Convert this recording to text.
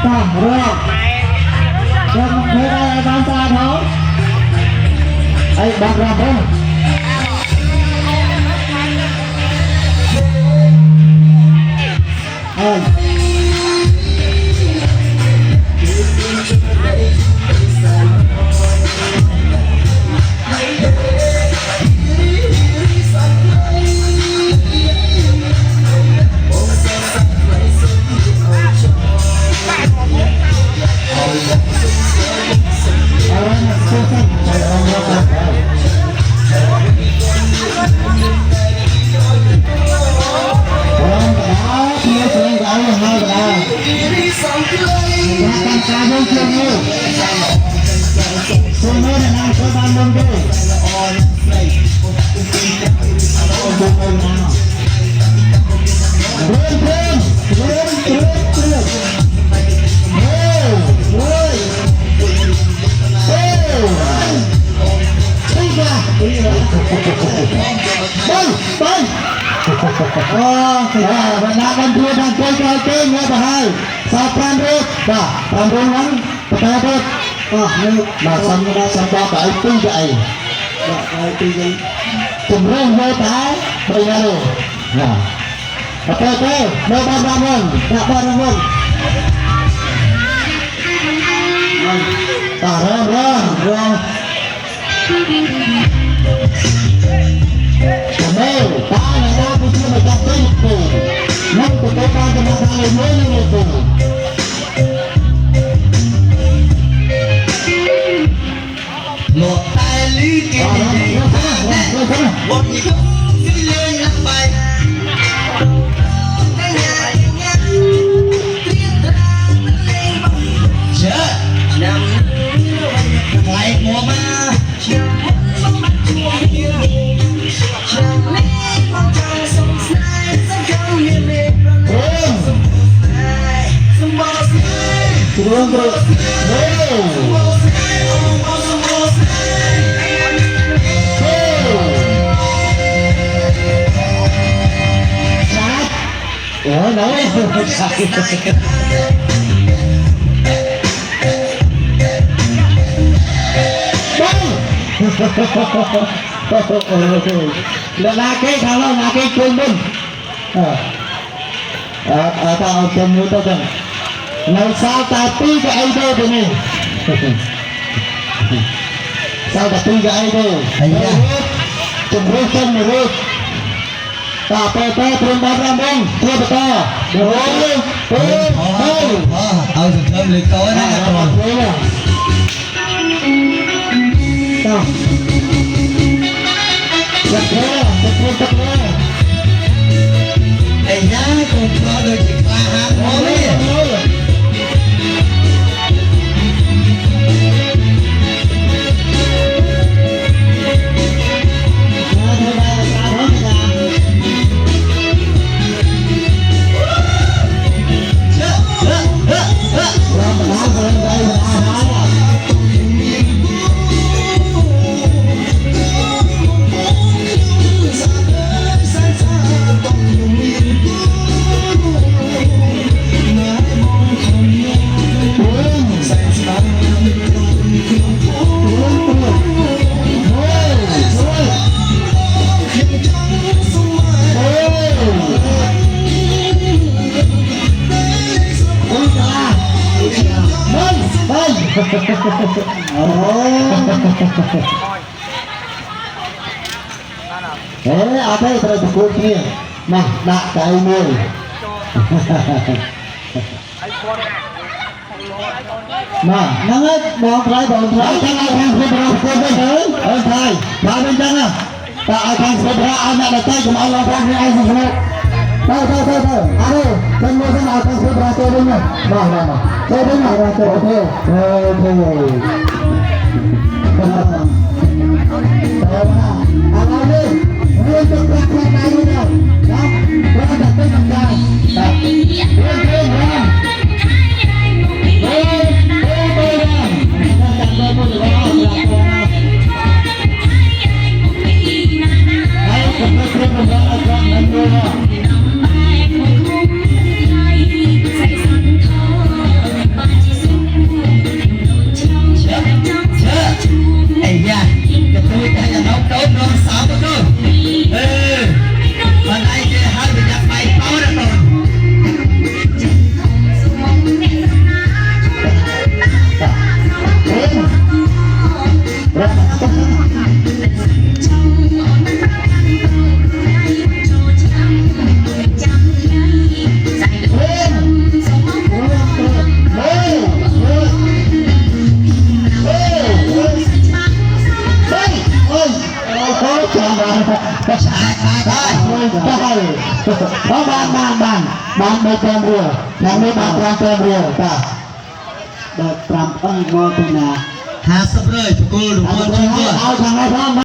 ต่างรอบเริ่มเพื่อได้บางตาเขาไอ้บางรอบเอ้ยวันนั้นวันที่ทางคนใจเก่งเนี่ยไปให้สอบการรถป่ะการรถนั้นประกาศรถนี่มาสัมภาระไปตีใจไปตีใจจุ่มเรื่องโม่ตายไปยังไงนะไปไปโม่บ้านบ้านมันบ้านบ้านต่อเรื่องโม่ตายนะผู้ที่มาจับตัวกูนั่งตัวการจะมาทำอะไรโม่นี่กูโลกตายลีกินบนยิ่งสิเลี้ยงไปเชื่อนำไหลหัวมาturun terus oh no lelaki kalau lelaki kumbun atau kamu tahu kan Nggak salah tapi gak ada ini. Salah tapi gak ada. Cemburukan menurut. Tapi perempuan rambang, dia betul.เอาสุดท้ายเลยก่อนนะไอ้ย่าคงพอโดยจิตกล้าหาพอไหมapa yang terjadi nah nak cai mui nah nangat mau try jangan akan seberapa kau try jangan jangan tak akan seberapa anak datang cuma Allah bagi air semua tahu aduh semua akan seberapa ini nah saya dengar rasa oke untuk rakyat lainnya, berada di tengah. เอาบ้านไม่เต็มเรือทางนี้บ้านเต็มเรือตาแบบปรำมอตัวนา 50เลยปกลทุกคนช่วย เอาทางไหนพร้อม